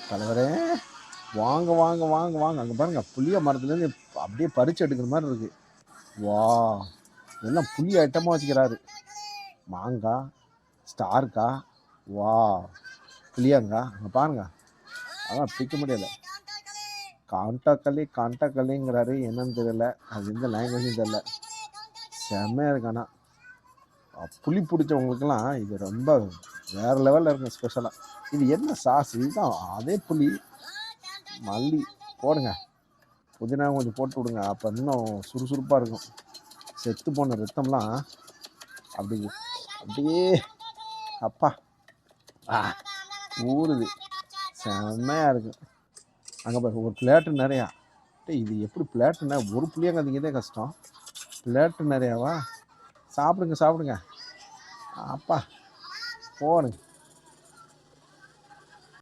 தலைவரே வாங்க வாங்க வாங்க வாங்க. அங்கே பாருங்க புளிய மரத்துலேருந்து அப்படியே பறிச்சு எடுக்கிற மாதிரி இருக்கு. வா, இதெல்லாம் புளி ஐட்டமாக வச்சுக்கிறாரு. மாங்காய், ஸ்டார்க்கா, வா, புளியங்கா. அங்கே பாருங்க, அதான் பிடிக்க முடியல. காண்டாக்களிங்கிறாரு, என்னன்னு தெரியல, அது எந்த லாங்குவேஜும் தெரியல. செம்மையாக இருக்கு. ஆனால் புளி பிடிச்சவங்களுக்கெல்லாம் இது ரொம்ப வேறு லெவலில் இருக்கும். ஸ்பெஷலாக இது என்ன சாஸ்? இதுதான் அதே புளி, மல்லி போடுங்க, புதினா கொஞ்சம் போட்டு விடுங்க, அப்போ இன்னும் சுறுசுறுப்பாக இருக்கும். செத்து போன ரத்தம்லாம் அப்படியே அப்பா ஊறுது. செம்மையாக இருக்கும். அங்கே பாரு, ஒரு பிளேட்டு நிறையா. இது எப்படி பிளேட்டுன்னா? ஒரு புளியங்க அதிகதே கஷ்டம், பிளேட்டு நிறையாவா? சாப்பிடுங்க சாப்பிடுங்க, அப்பா போடுங்க.